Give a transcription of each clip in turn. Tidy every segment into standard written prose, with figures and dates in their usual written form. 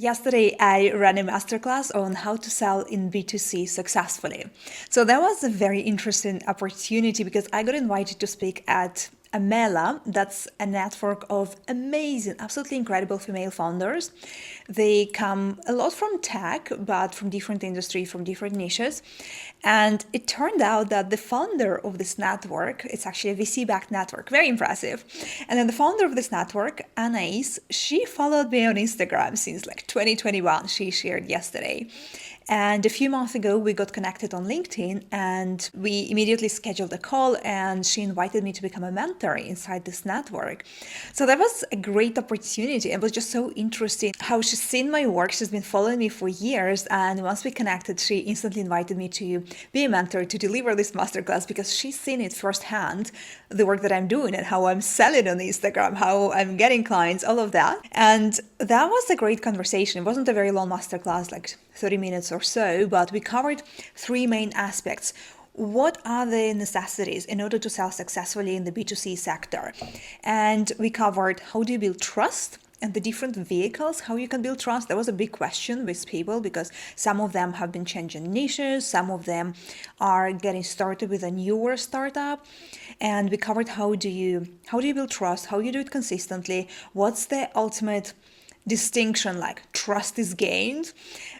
Yesterday, I ran a masterclass on how to sell in B2C successfully. So that was a very interesting opportunity because I got invited to speak at Amela. That's a network of amazing, absolutely incredible female founders. They come a lot from tech, but from different industries, from different niches. And it turned out that the founder of this network, it's actually a VC-backed network, very impressive. And then the founder of this network, Anais, she followed me on Instagram since like 2021, she shared yesterday. And a few months ago, we got connected on LinkedIn and we immediately scheduled a call and she invited me to become a mentor inside this network. So that was a great opportunity. It was just so interesting how she's seen my work. She's been following me for years. And once we connected, she instantly invited me to be a mentor to deliver this masterclass because she's seen it firsthand, the work that I'm doing and how I'm selling on Instagram, how I'm getting clients, all of that. And that was a great conversation. It wasn't a very long masterclass, like 30 minutes or so, but we covered three main aspects. What are the necessities in order to sell successfully in the B2C sector? And we covered how do you build trust and the different vehicles, how you can build trust. That was a big question with people because some of them have been changing niches, some of them are getting started with a newer startup. And we covered how do you build trust, how you do it consistently, what's the ultimate distinction, like trust is gained.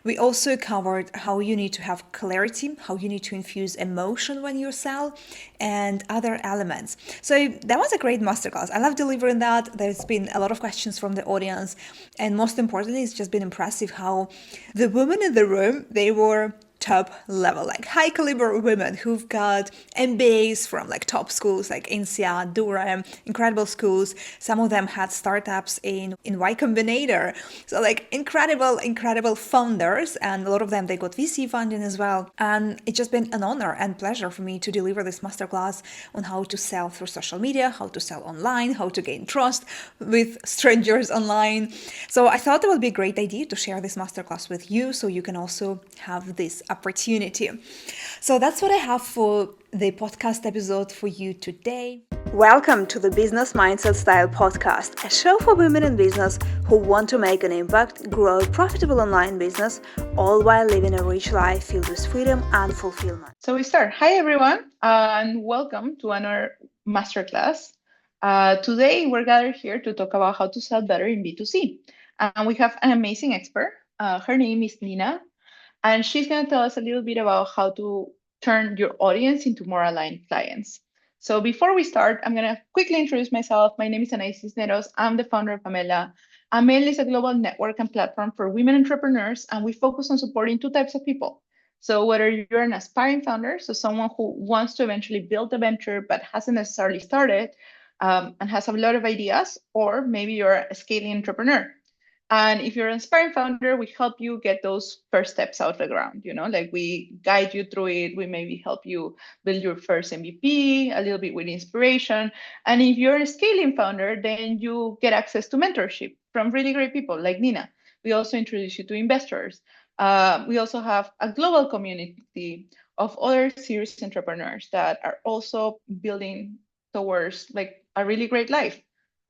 We also covered how you need to have clarity, how you need to infuse emotion when you sell, and other elements. So that was a great masterclass. I love delivering that. There's been a lot of questions from the audience, and most importantly, it's just been impressive how the women in the room, they were top level, like high caliber women who've got MBAs from like top schools like INSEAD, Durham, incredible schools. Some of them had startups in Y Combinator. So like incredible founders, and a lot of them, they got VC funding as well. And it's just been an honor and pleasure for me to deliver this masterclass on how to sell through social media, how to sell online, how to gain trust with strangers online. So I thought it would be a great idea to share this masterclass with you so you can also have this opportunity. So that's what I have for the podcast episode for you today. Welcome to the Business Mindset Style podcast, a show for women in business who want to make an impact, grow a profitable online business, all while living a rich life filled with freedom and fulfillment. So we start. Hi, everyone, and welcome to another masterclass. Today, we're gathered here to talk about how to sell better in B2C. And we have an amazing expert. Her name is Nina, and she's going to tell us a little bit about how to turn your audience into more aligned clients. So before we start, I'm going to quickly introduce myself. My name is Anais Cisneros. I'm the founder of Amela. Amela is a global network and platform for women entrepreneurs, and we focus on supporting two types of people. So whether you're an aspiring founder, so someone who wants to eventually build a venture but hasn't necessarily started and has a lot of ideas, or maybe you're a scaling entrepreneur. And if you're an aspiring founder, we help you get those first steps out of the ground. Like we guide you through it. We maybe help you build your first MVP, a little bit with inspiration. And if you're a scaling founder, then you get access to mentorship from really great people like Nina. We also introduce you to investors. We also have a global community of other serious entrepreneurs that are also building towards like a really great life.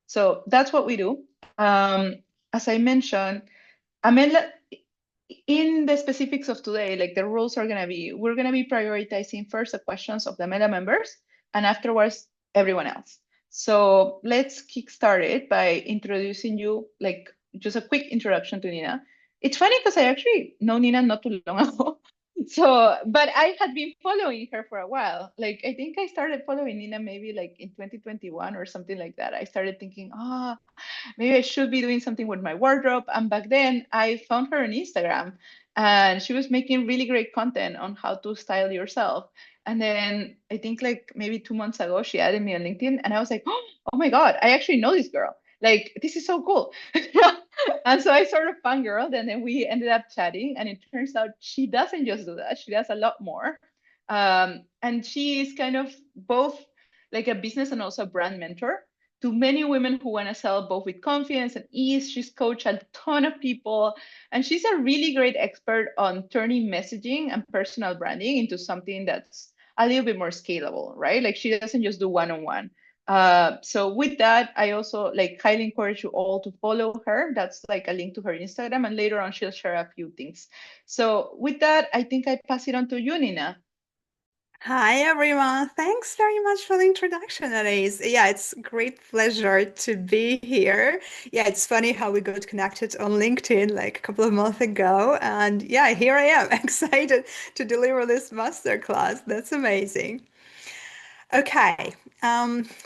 So that's what we do. As I mentioned, Amela, in the specifics of today, like the rules are going to be, we're going to be prioritizing first the questions of the Amela members and afterwards everyone else. So let's kickstart it by introducing you, like just a quick introduction to Nina. It's funny because I actually know Nina not too long ago. So, but I had been following her for a while. Like, I think I started following Nina maybe like in 2021 or something like that. I started thinking, maybe I should be doing something with my wardrobe. And back then I found her on Instagram and she was making really great content on how to style yourself. And then I think like maybe 2 months ago, she added me on LinkedIn and I was like, oh my God, I actually know this girl. Like, this is so cool. And so I sort of fangirled and then we ended up chatting. And it turns out she doesn't just do that, she does a lot more. And she is kind of both like a business and also a brand mentor to many women who want to sell both with confidence and ease. She's coached a ton of people, and she's a really great expert on turning messaging and personal branding into something that's a little bit more scalable, right? Like she doesn't just do one-on-one. So with that, I also like highly encourage you all to follow her. That's like a link to her Instagram, and later on she'll share a few things. So with that, I think I pass it on to you, Nina. Hi everyone. Thanks very much for the introduction, Elise. Yeah, it's a great pleasure to be here. Yeah, it's funny how we got connected on LinkedIn like a couple of months ago. And yeah, here I am, excited to deliver this masterclass. That's amazing. Okay,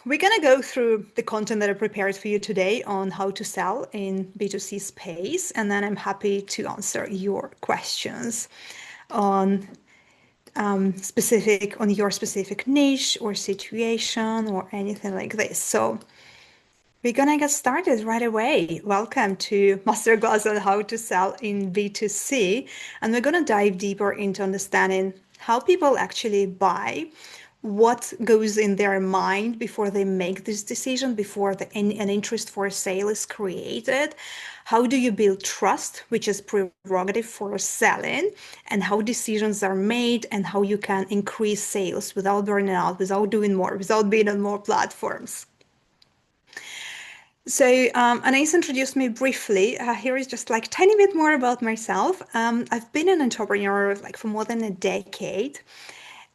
we're gonna go through the content that I prepared for you today on how to sell in B2C space, and then I'm happy to answer your questions on specific on your specific niche or situation or anything like this. So we're gonna get started right away. Welcome to Masterclass on how to sell in B2C. And we're gonna dive deeper into understanding how people actually buy, what goes in their mind before they make this decision, before an interest for a sale is created. How do you build trust, which is prerogative for selling, and how decisions are made, and how you can increase sales without burning out, without doing more, without being on more platforms. So, Anais introduced me briefly. Here is just like tiny bit more about myself. I've been an entrepreneur like for more than a decade.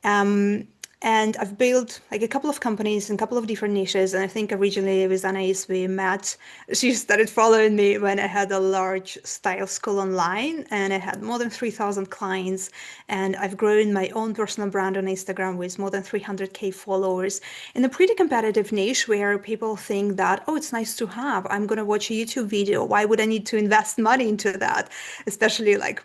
Um, and I've built like a couple of companies in a couple of different niches. And I think originally with Anais, we met. She started following me when I had a large style school online and I had more than 3,000 clients. And I've grown my own personal brand on Instagram with more than 300K followers in a pretty competitive niche where people think that, oh, it's nice to have. I'm going to watch a YouTube video. Why would I need to invest money into that? Especially like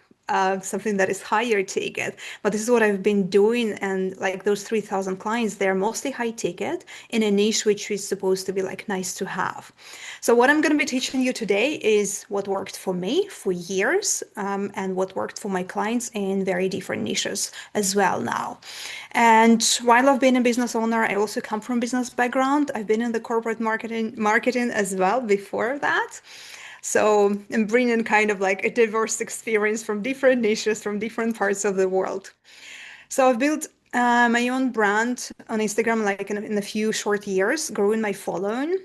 something that is higher ticket. But this is what I've been doing. And like those 3,000 clients, they're mostly high ticket in a niche which is supposed to be like nice to have. So what I'm going to be teaching you today is what worked for me for years and what worked for my clients in very different niches as well now. And while I've been a business owner, I also come from business background. I've been in the corporate marketing as well before that. So I'm bringing kind of like a diverse experience from different niches, from different parts of the world. So I've built my own brand on Instagram like in a few short years, growing my following.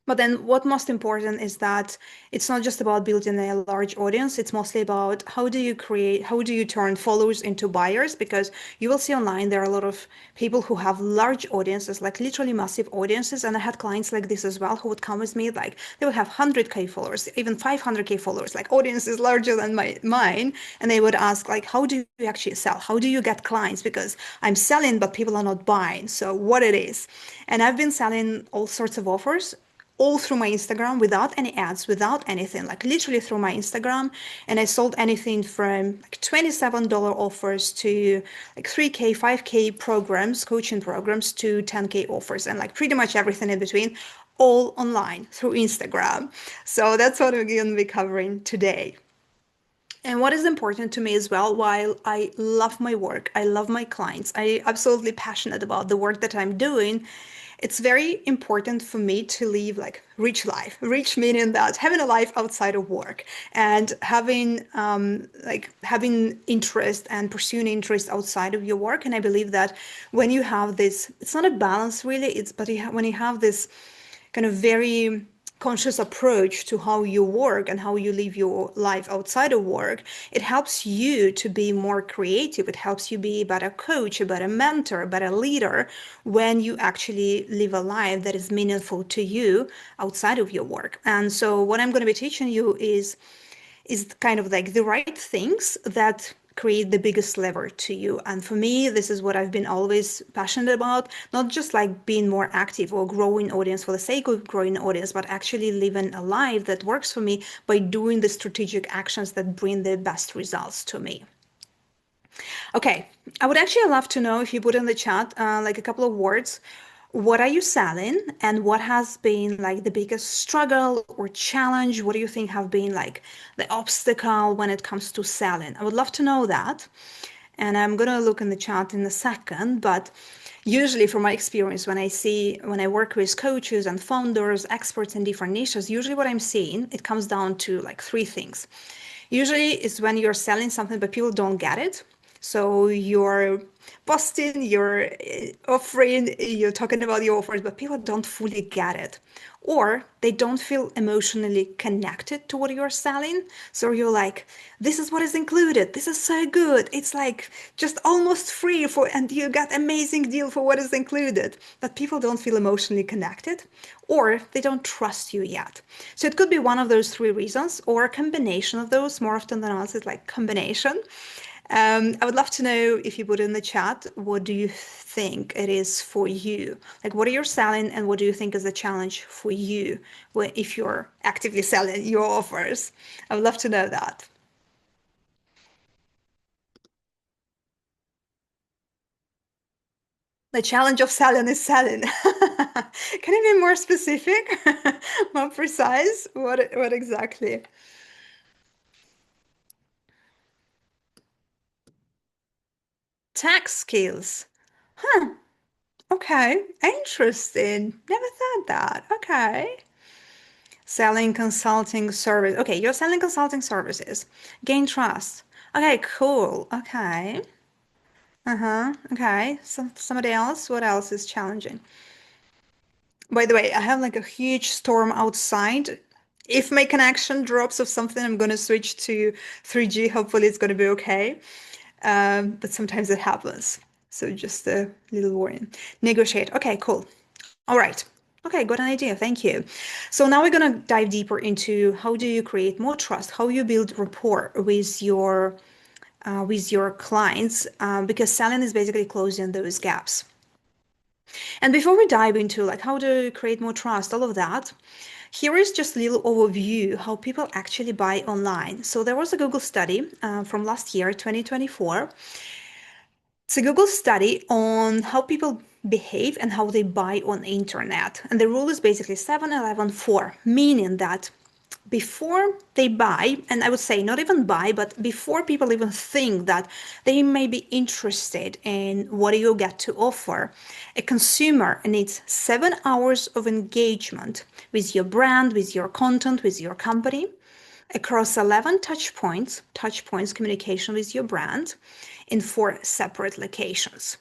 But then what most important is that it's not just about building a large audience, it's mostly about how do you turn followers into buyers? Because you will see online there are a lot of people who have large audiences, like literally massive audiences. And I had clients like this as well who would come with me, like they would have 100K followers, even 500K followers, like audiences larger than mine. And they would ask like, how do you actually sell? How do you get clients? Because I'm selling, but people are not buying. So what it is. And I've been selling all sorts of offers all through my Instagram without any ads, without anything, like literally through my Instagram. And I sold anything from like $27 offers to like 3K, 5K programs, coaching programs to 10K offers, and like pretty much everything in between, all online through Instagram. So that's what we're going to be covering today. And what is important to me as well, while I love my work, I love my clients, I absolutely passionate about the work that I'm doing, it's very important for me to live like rich life, rich meaning that having a life outside of work and having interest and pursuing interest outside of your work. And I believe that when you have this, it's not a balance really, when you have this kind of very conscious approach to how you work and how you live your life outside of work, it helps you to be more creative. It helps you be a better coach, a better mentor, a better leader when you actually live a life that is meaningful to you outside of your work. And so what I'm going to be teaching you is kind of like the right things that create the biggest lever to you. And for me, this is what I've been always passionate about, not just like being more active or growing audience for the sake of growing audience, but actually living a life that works for me by doing the strategic actions that bring the best results to me. Okay, I would actually love to know if you put in the chat like a couple of words. What are you selling and what has been like the biggest struggle or challenge? What do you think have been like the obstacle when it comes to selling? I would love to know that. And I'm gonna look in the chat in a second, but usually from my experience, when I work with coaches and founders, experts in different niches, usually what I'm seeing, it comes down to like three things. Usually it's when you're selling something, but people don't get it. So you're posting, you're offering, you're talking about your offers, but people don't fully get it. Or they don't feel emotionally connected to what you're selling. So you're like, this is what is included. This is so good. It's like just almost free for, and you got amazing deal for what is included. But people don't feel emotionally connected, or they don't trust you yet. So it could be one of those three reasons, or a combination of those. More often than not, it's like combination. I would love to know if you put in the chat, what do you think it is for you? Like, what are you selling, and what do you think is the challenge for you if you're actively selling your offers? I would love to know that. The challenge of selling is selling. Can you be more specific, more precise? What exactly? Tax skills. Huh. Okay. Interesting. Never thought that. Okay. Selling consulting service. Okay, you're selling consulting services. Gain trust. Okay, cool. Okay. Uh-huh. Okay. Somebody else? What else is challenging? By the way, I have like a huge storm outside. If my connection drops or something, I'm gonna switch to 3G. Hopefully it's gonna be okay. But sometimes it happens. So just a little warning. Negotiate. Okay, cool. All right. Okay, got an idea. Thank you. So now we're gonna dive deeper into how do you create more trust, how you build rapport with your clients, because selling is basically closing those gaps. And before we dive into like how to create more trust, all of that, here is just a little overview how people actually buy online. So there was a Google study from last year, 2024. It's a Google study on how people behave and how they buy on the internet. And the rule is basically 7-11-4, meaning that before they buy, and I would say not even buy, but before people even think that they may be interested in what you get to offer, a consumer needs 7 hours of engagement with your brand, with your content, with your company, across 11 touch points communication with your brand in 4 separate locations.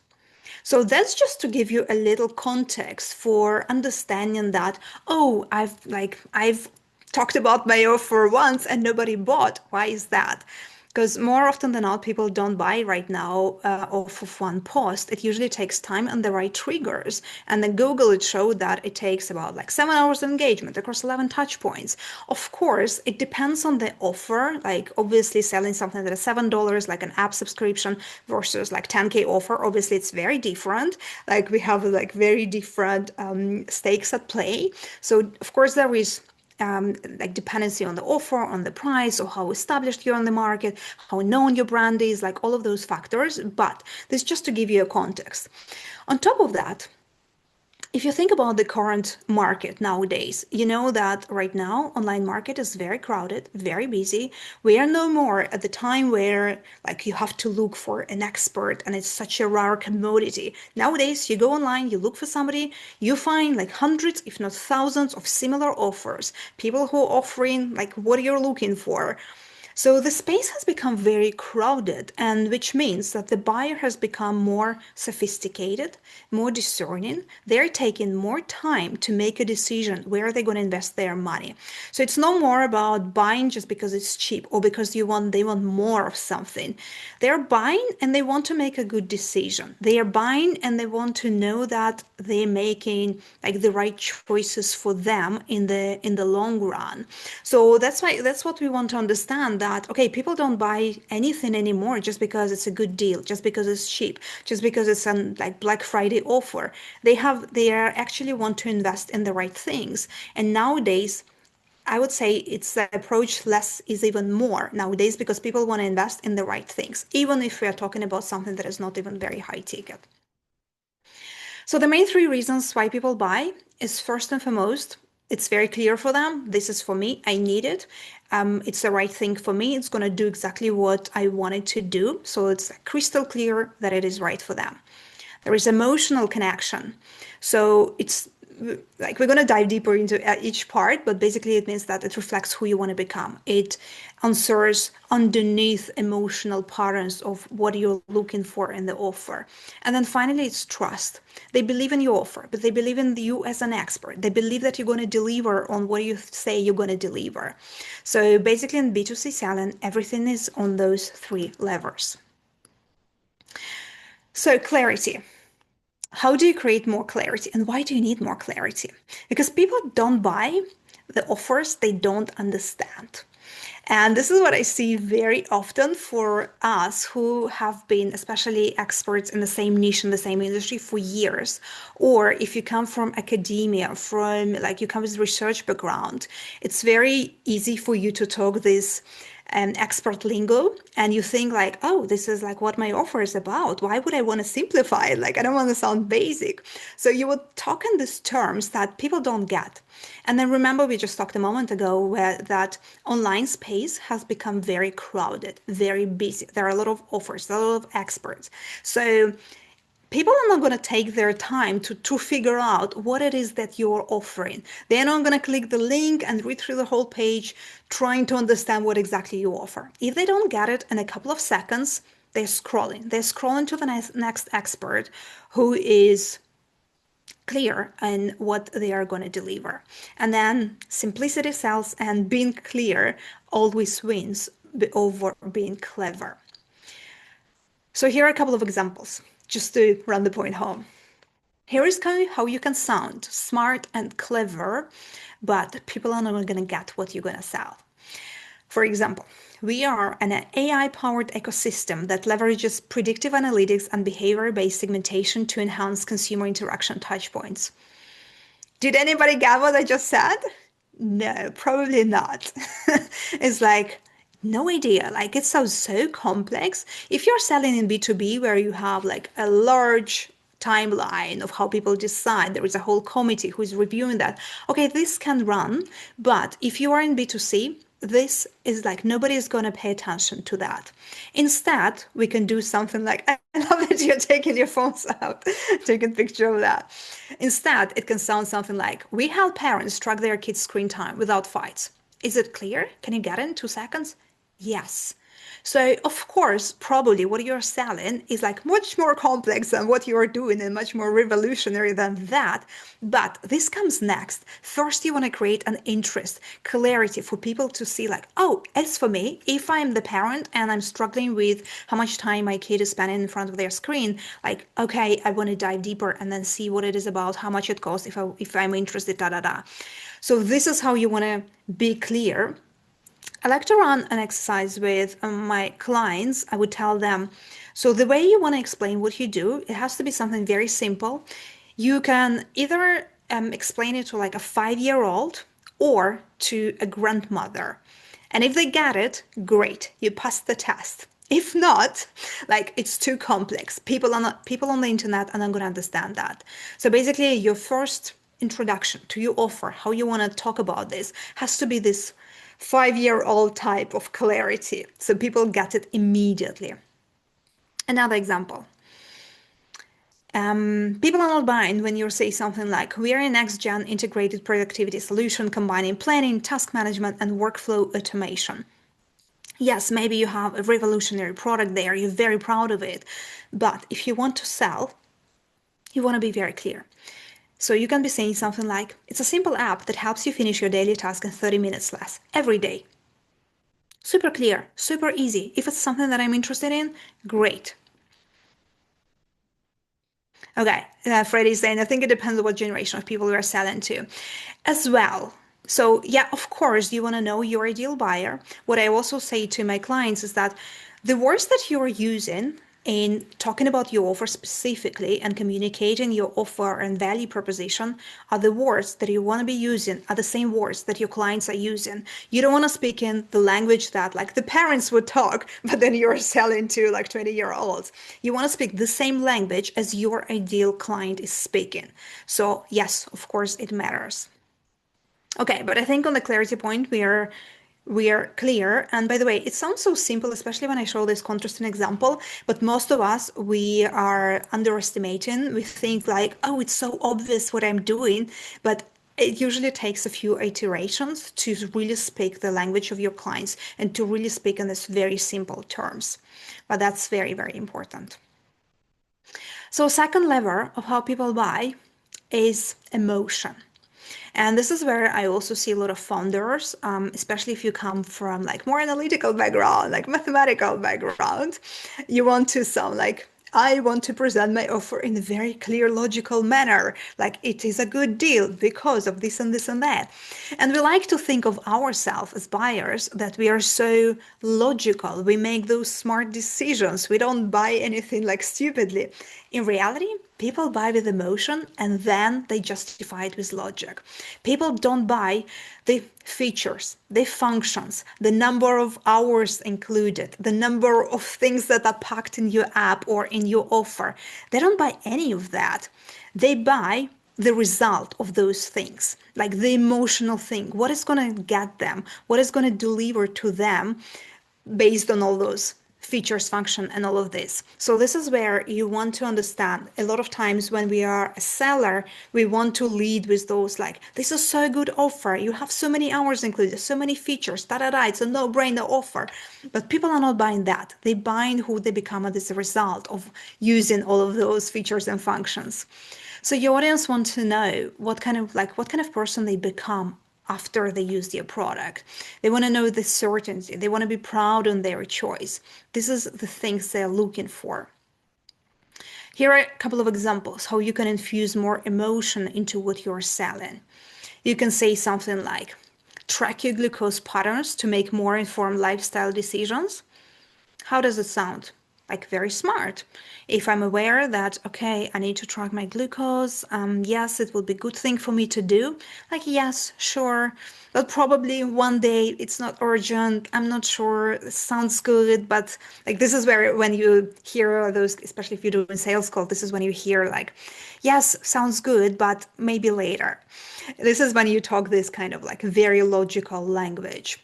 So that's just to give you a little context for understanding that, oh, I've talked about my offer once and nobody bought. Why is that? Because more often than not, people don't buy right now off of one post. It usually takes time and the right triggers. And then Google, it showed that it takes about like 7 hours of engagement across 11 touch points. Of course, it depends on the offer. Like obviously selling something that is $7, like an app subscription versus like 10K offer. Obviously, it's very different. Like we have like very different stakes at play. So of course there is like dependency on the offer, on the price, or how established you're on the market, how known your brand is, like all of those factors. But this is just to give you a context. On top of that, if you think about the current market nowadays, you know that right now online market is very crowded, very busy. We are no more at the time where like you have to look for an expert and it's such a rare commodity. Nowadays, you go online, you look for somebody, you find like hundreds, if not thousands of similar offers, people who are offering like what you're looking for. So the space has become very crowded, and which means that the buyer has become more sophisticated, more discerning. They're taking more time to make a decision where they're going to invest their money. So it's no more about buying just because it's cheap or because they want more of something. They're buying and they want to make a good decision. They are buying and they want to know that they're making like the right choices for them in the long run. So that's what we want to understand, that okay, people don't buy anything anymore just because it's a good deal, just because it's cheap, just because it's an like Black Friday offer. They are actually want to invest in the right things. And nowadays I would say it's the approach less is even more nowadays, because people want to invest in the right things, even if we are talking about something that is not even very high ticket. So the main three reasons why people buy is, first and foremost, it's very clear for them. This is for me. I need it. It's the right thing for me. It's going to do exactly what I want it to do. So it's crystal clear that it is right for them. There is emotional connection. So it's like we're going to dive deeper into each part, but basically it means that it reflects who you want to become. It answers underneath emotional patterns of what you're looking for in the offer. And then finally, it's trust. They believe in your offer, but they believe in you as an expert. They believe that you're going to deliver on what you say you're going to deliver. So basically in B2C selling, everything is on those three levers. So clarity. How do you create more clarity, and why do you need more clarity? Because people don't buy the offers they don't understand. And this is what I see very often for us who have been especially experts in the same niche, in the same industry for years. Or if you come from academia, from like you come with research background, it's very easy for you to talk this expert lingo, and you think like, oh, this is like what my offer is about. Why would I want to simplify it? Like, I don't want to sound basic. So you would talk in these terms that people don't get. And then remember, we just talked a moment ago where that online space has become very crowded, very busy. There are a lot of offers, a lot of experts. So people are not going to take their time to figure out what it is that you're offering. They're not going to click the link and read through the whole page trying to understand what exactly you offer. If they don't get it in a couple of seconds, they're scrolling. They're scrolling to the next expert who is clear in what they are going to deliver. And then simplicity sells, and being clear always wins over being clever. So here are a couple of examples just to run the point home. Here is kind of how you can sound smart and clever, but people are not going to get what you're going to sell. For example, we are an AI-powered ecosystem that leverages predictive analytics and behavior-based segmentation to enhance consumer interaction touchpoints. Did anybody get what I just said? No, probably not. It's like, no idea. Like, it sounds so complex. If you're selling in B2B where you have like a large timeline of how people decide, there is a whole committee who is reviewing that. Okay, this can run, but if you are in B2C, this is like nobody is going to pay attention to that. Instead, we can do something like, I love that you're taking your phones out, take a picture of that. Instead, it can sound something like, we help parents track their kids' screen time without fights. Is it clear? Can you get it in 2 seconds? Yes. So of course, probably what you're selling is like much more complex than what you're doing and much more revolutionary than that. But this comes next. First, you want to create an interest, clarity for people to see like, oh, as for me, if I'm the parent and I'm struggling with how much time my kid is spending in front of their screen, like, okay, I want to dive deeper and then see what it is about, how much it costs if I'm interested, da da da. So this is how you want to be clear. I like to run an exercise with my clients. I would tell them, so the way you want to explain what you do, it has to be something very simple. You can either explain it to like a 5-year-old or to a grandmother. And if they get it, great, you passed the test. If not, like it's too complex. People on the internet are not going to understand that. So basically, your first introduction to your offer, how you want to talk about this, has to be this 5-year-old type of clarity, so people get it immediately. Another example. People are not buying when you say something like, we are a next-gen integrated productivity solution combining planning, task management, and workflow automation. Yes, maybe you have a revolutionary product there, you're very proud of it, but if you want to sell, you want to be very clear. So you can be saying something like, it's a simple app that helps you finish your daily task in 30 minutes less every day. Super clear, super easy. If it's something that I'm interested in, great. Okay, Freddie's saying, I think it depends on what generation of people you're selling to as well. So yeah, of course, you want to know your ideal buyer. What I also say to my clients is that the words that you're using in talking about your offer specifically and communicating your offer and value proposition are the words that you want to be using, are the same words that your clients are using. You don't want to speak in the language that like the parents would talk, but then you're selling to like 20-year-olds. You want to speak the same language as your ideal client is speaking. So yes, of course, it matters. Okay, but I think on the clarity point, we are we are clear. And by the way, it sounds so simple, especially when I show this contrasting example, but most of us, we are underestimating. We think like, oh, it's so obvious what I'm doing, but it usually takes a few iterations to really speak the language of your clients and to really speak in this very simple terms. But that's very, very important. So second lever of how people buy is emotion. And this is where I also see a lot of founders, especially if you come from like more analytical background, like mathematical background, you want to sound like, I want to present my offer in a very clear, logical manner, like it is a good deal because of this and this and that. And we like to think of ourselves as buyers that we are so logical. We make those smart decisions. We don't buy anything like stupidly. In reality, people buy with emotion and then they justify it with logic. People don't buy the features, the functions, the number of hours included, the number of things that are packed in your app or in your offer. They don't buy any of that. They buy the result of those things, like the emotional thing. What is going to get them? What is going to deliver to them based on all those features, function, and all of this. So this is where you want to understand. A lot of times when we are a seller, we want to lead with those like, this is so good offer. You have so many hours included, so many features, da da da. It's a no-brainer offer. But people are not buying that. They buying who they become as a result of using all of those features and functions. So your audience wants to know what kind of person they become after they use their product. They want to know the certainty. They want to be proud on their choice. This is the things they're looking for. Here are a couple of examples how you can infuse more emotion into what you're selling. You can say something like, track your glucose patterns to make more informed lifestyle decisions. How does it sound? Like very smart. If I'm aware that, okay, I need to track my glucose, yes, it will be a good thing for me to do. Like, yes, sure, but probably one day it's not urgent. I'm not sure. It sounds good, but like this is where when you hear those, especially if you're doing sales call, this is when you hear like, yes, sounds good, but maybe later. This is when you talk this kind of like very logical language.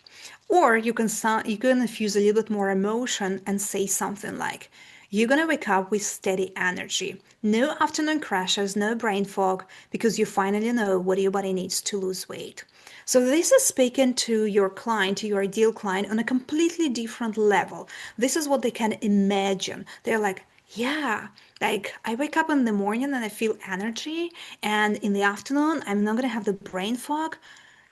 Or you can infuse a little bit more emotion and say something like, you're gonna wake up with steady energy. No afternoon crashes, no brain fog, because you finally know what your body needs to lose weight. So this is speaking to your client, to your ideal client on a completely different level. This is what they can imagine. They're like, yeah, like I wake up in the morning and I feel energy, and in the afternoon I'm not gonna have the brain fog.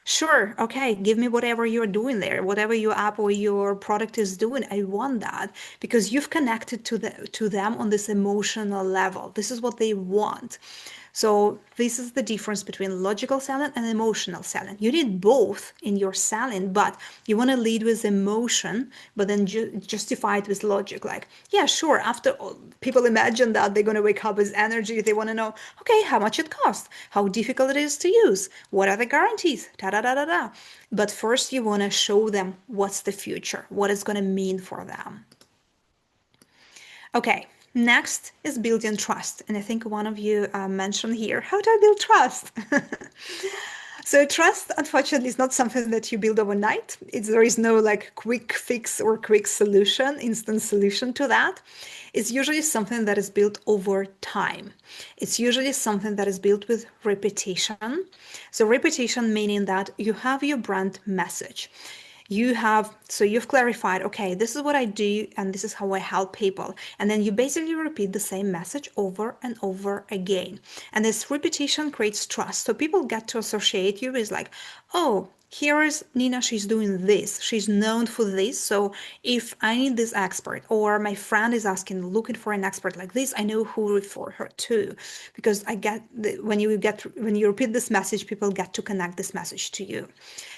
Sure, okay, give me whatever you're doing there, whatever your app or your product is doing. I want that because you've connected to them on this emotional level. This is what they want. So this is the difference between logical selling and emotional selling. You need both in your selling, but you want to lead with emotion, but then justify it with logic. Like, yeah, sure. After all, people imagine that they're going to wake up with energy. They want to know, okay, how much it costs, how difficult it is to use, what are the guarantees, da da da da da. But first, you want to show them what's the future, what it's going to mean for them. Okay, next is building trust. And I think one of you mentioned here, how do I build trust? So trust, unfortunately, is not something that you build overnight. There is no like quick fix or quick solution, instant solution to that. It's usually something that is built over time. It's usually something that is built with repetition. So repetition meaning that you have your brand message. You've clarified, okay, this is what I do and this is how I help people. And then you basically repeat the same message over and over again. And this repetition creates trust. So people get to associate you with like, oh, here is Nina, she's doing this. She's known for this. So if I need this expert or my friend is looking for an expert like this, I know who to refer her to. Because when you repeat this message, people get to connect this message to you.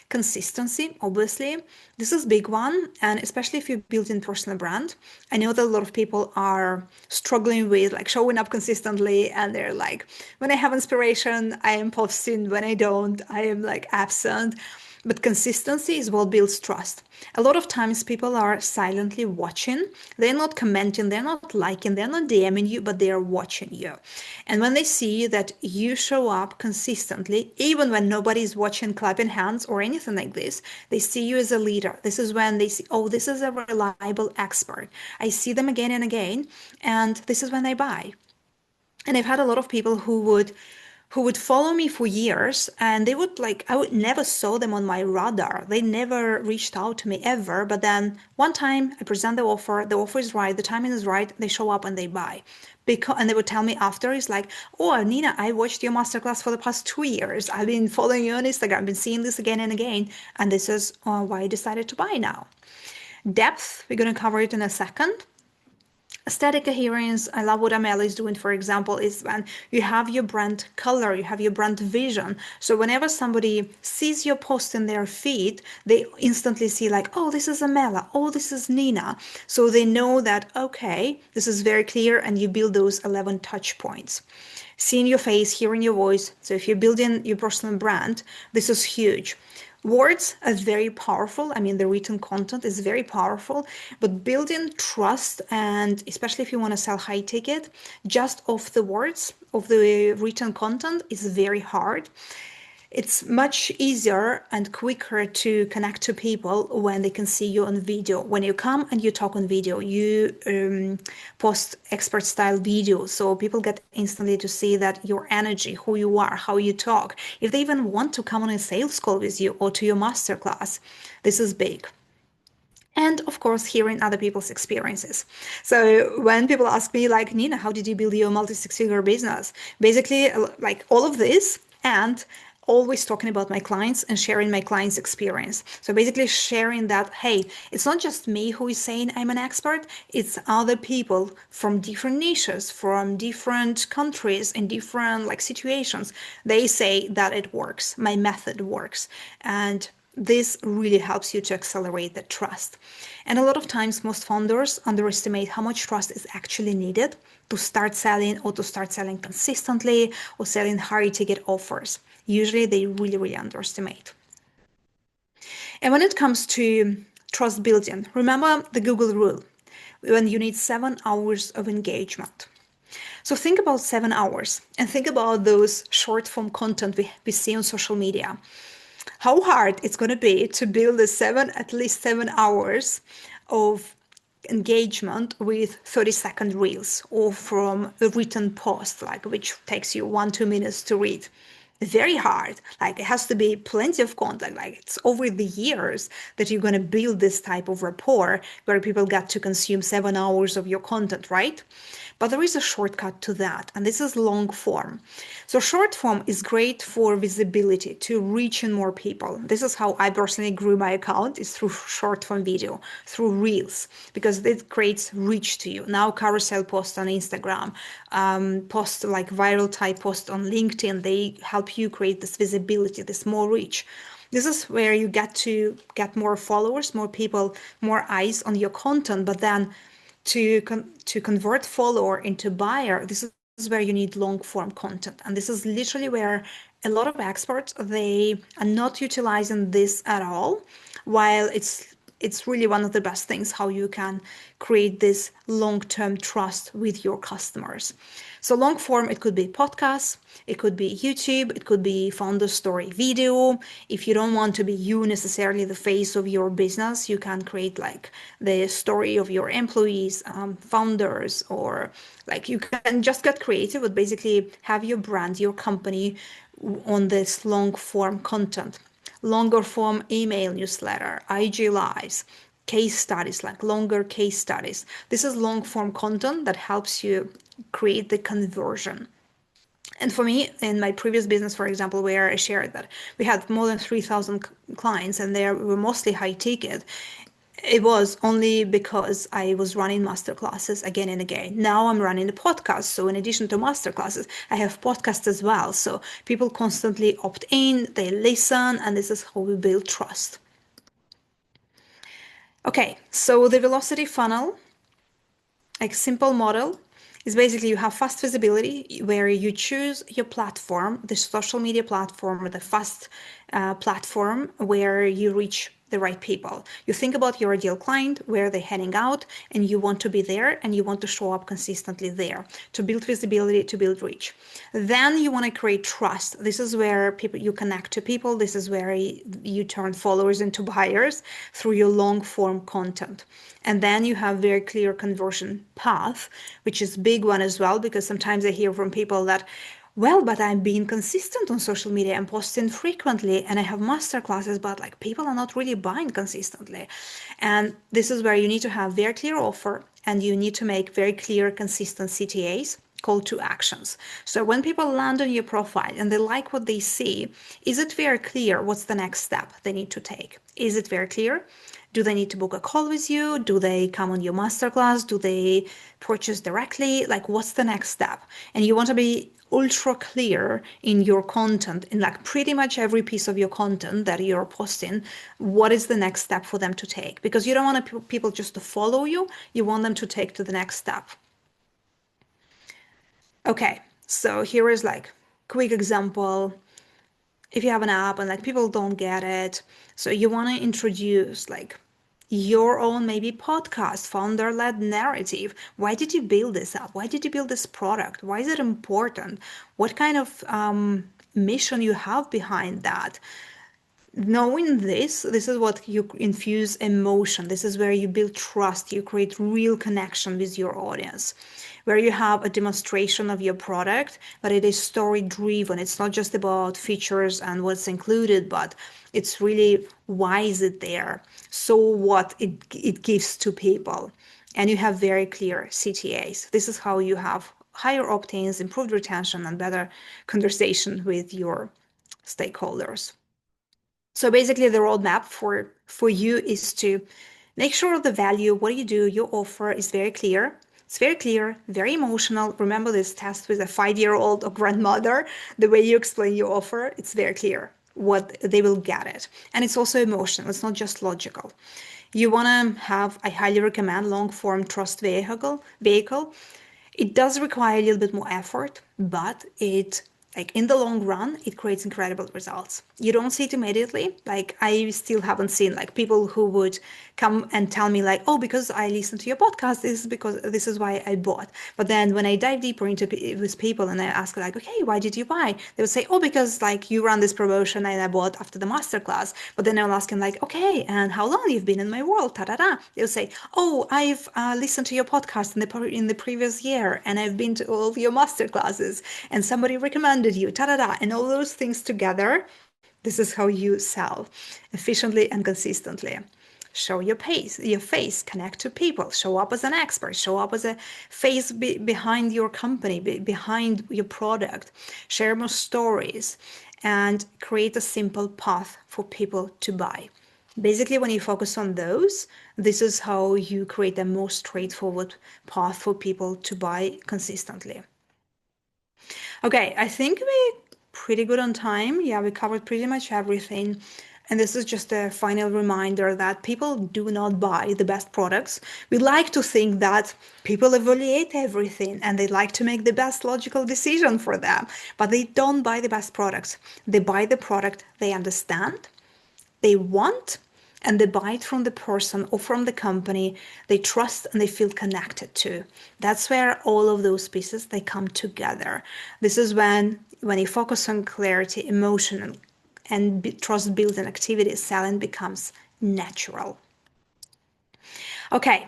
Consistency, obviously, this is a big one, and especially if you're building personal brand. I know that a lot of people are struggling with like showing up consistently, and they're like, when I have inspiration, I am posting. When I don't, I am like absent. But consistency is what builds trust. A lot of times people are silently watching. They're not commenting, they're not liking, they're not DMing you, but they are watching you. And when they see that you show up consistently, even when nobody's watching, clapping hands or anything like this, they see you as a leader. This is when they see, oh, this is a reliable expert. I see them again and again, and this is when they buy. And I've had a lot of people who would follow me for years, and they would like, I would never saw them on my radar. They never reached out to me ever. But then one time I present the offer is right, the timing is right, they show up and they buy. And they would tell me after, it's like, oh, Nina, I watched your masterclass for the past 2 years. I've been following you on Instagram, I've been seeing this again and again. And this is why I decided to buy now. Depth, we're going to cover it in a second. Aesthetic coherence, I love what Amela is doing, for example, is when you have your brand color, you have your brand vision. So whenever somebody sees your post in their feed, they instantly see like, oh, this is Amela, oh, this is Nina. So they know that, okay, this is very clear, and you build those 11 touch points. Seeing your face, hearing your voice. So if you're building your personal brand, this is huge. Words are very powerful. I mean, the written content is very powerful, but building trust, and especially if you want to sell high ticket, just off the words of the written content is very hard. It's much easier and quicker to connect to people when they can see you on video. When you come and you talk on video, you post expert style videos, so people get instantly to see that your energy, who you are, how you talk. If they even want to come on a sales call with you or to your masterclass, this is big. And of course, hearing other people's experiences. So when people ask me, like, Nina, how did you build your multi-six-figure business? Basically, like all of this, and always talking about my clients and sharing my clients' experience. So basically sharing that, hey, it's not just me who is saying I'm an expert, it's other people from different niches, from different countries, in different like situations. They say that it works, my method works. And this really helps you to accelerate the trust. And a lot of times, most founders underestimate how much trust is actually needed to start selling, or to start selling consistently, or selling high ticket offers. Usually, they really, really underestimate. And when it comes to trust building, remember the Google rule when you need 7 hours of engagement. So think about 7 hours and think about those short form content we see on social media. How hard it's going to be to build at least 7 hours of engagement with 30-second reels, or from a written post, like which takes you 1-2 minutes to read. Very hard. Like, it has to be plenty of content. Like, it's over the years that you're going to build this type of rapport where people get to consume 7 hours of your content, right? But there is a shortcut to that, and this is long form. So short form is great for visibility, to reach in more people. This is how I personally grew my account, is through short form video, through reels, because it creates reach to you. Now carousel posts on Instagram, post like viral type posts on LinkedIn, they help you create this visibility, this more reach. This is where you get to get more followers, more people, more eyes on your content. But then to convert follower into buyer, this is where you need long form content. And this is literally where a lot of experts, they are not utilizing this at all, while it's really one of the best things how you can create this long-term trust with your customers. So long form, it could be podcasts, it could be YouTube, it could be founder story video. If you don't want to be you necessarily the face of your business, you can create like the story of your employees, founders, or like you can just get creative, but basically have your brand, your company on this long form content. Longer form email newsletter, IG lives, case studies, like longer case studies. This is long form content that helps you create the conversion. And for me, in my previous business, for example, where I shared that we had more than 3,000 clients, and they were mostly high ticket, it was only because I was running masterclasses again and again. Now I'm running the podcast. So in addition to masterclasses, I have podcasts as well. So people constantly opt in, they listen, and this is how we build trust. Okay, so the velocity funnel, like simple model, is basically you have fast visibility where you choose your platform, the social media platform, the fast platform where you reach the right people. You think about your ideal client, where they're heading out, and you want to be there and you want to show up consistently there to build visibility, to build reach. Then you want to create trust. This is where people you connect to people. This is where you turn followers into buyers through your long form content. And then you have very clear conversion path, which is big one as well, because sometimes I hear from people that, well, but I'm being consistent on social media and posting frequently, and I have masterclasses, but like people are not really buying consistently. And this is where you need to have very clear offer, and you need to make very clear, consistent CTAs, call to actions. So when people land on your profile and they like what they see, is it very clear what's the next step they need to take? Is it very clear? Do they need to book a call with you? Do they come on your masterclass? Do they purchase directly? Like, what's the next step? And you want to be ultra clear in your content, in like pretty much every piece of your content that you're posting, what is the next step for them to take? Because you don't want people just to follow you, you want them to take to the next step. Okay, so here is like quick example. If you have an app and like people don't get it, so you want to introduce like your own maybe podcast, founder-led narrative. Why did you build this app? Why did you build this product? Why is it important? What kind of mission you have behind that? Knowing this is what you infuse emotion. This is where you build trust, you create real connection with your audience, where you have a demonstration of your product, but it is story driven. It's not just about features and what's included, but it's really why is it there, so what it gives to people. And you have very clear CTAs. This is how you have higher opt-ins, improved retention, and better conversation with your stakeholders. So basically the roadmap for you is to make sure the value, what you do, your offer is very clear. It's very clear, very emotional. Remember this test with a 5-year-old or grandmother, the way you explain your offer, it's very clear what they will get it. And it's also emotional, it's not just logical. You want to have, I highly recommend long form trust vehicle. It does require a little bit more effort, but it like in the long run, it creates incredible results. You don't see it immediately. Like I still haven't seen like people who would come and tell me like, oh, because I listened to your podcast, this is why I bought. But then when I dive deeper into with people and I ask like, okay, why did you buy? They would say, oh, because like you run this promotion and I bought after the masterclass. But then I'll ask them like, okay, and how long you've been in my world? Ta da da. They'll say, oh, I've listened to your podcast in the previous year, and I've been to all of your masterclasses, and somebody recommended you, ta da da, and all those things together. This is how you sell efficiently and consistently. Show your face, connect to people, show up as an expert, show up as a face behind your company, behind your product, share more stories, and create a simple path for people to buy. Basically, when you focus on those, this is how you create a more straightforward path for people to buy consistently. Okay, I think we're pretty good on time. Yeah, we covered pretty much everything. And this is just a final reminder that people do not buy the best products. We like to think that people evaluate everything and they like to make the best logical decision for them, but they don't buy the best products. They buy the product they understand, they want, and they buy it from the person or from the company they trust and they feel connected to. That's where all of those pieces they come together. This is when you focus on clarity, emotion, and trust building activity, selling becomes natural. Okay,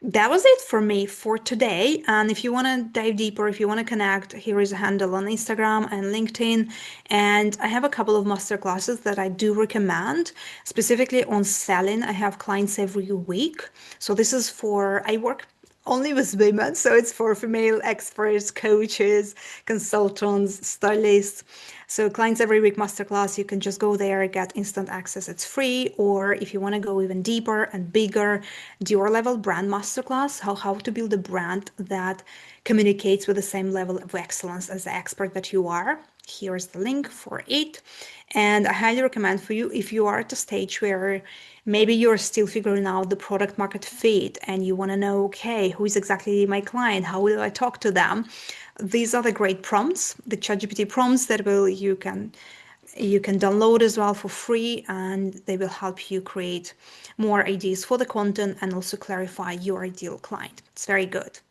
that was it for me for today. And if you want to dive deeper, if you want to connect, here is a handle on Instagram and LinkedIn. And I have a couple of masterclasses that I do recommend, specifically on selling. I have clients every week. So this is I work only with women, so it's for female experts, coaches, consultants, stylists. So clients every week masterclass, you can just go there, get instant access. It's free. Or if you want to go even deeper and bigger, do your level brand masterclass, how to build a brand that communicates with the same level of excellence as the expert that you are. Here's the link for it. And I highly recommend for you, if you are at a stage where maybe you're still figuring out the product market fit and you want to know, okay, who is exactly my client? How will I talk to them? These are the great prompts, the ChatGPT prompts that you can you can download as well for free, and they will help you create more ideas for the content and also clarify your ideal client. It's very good.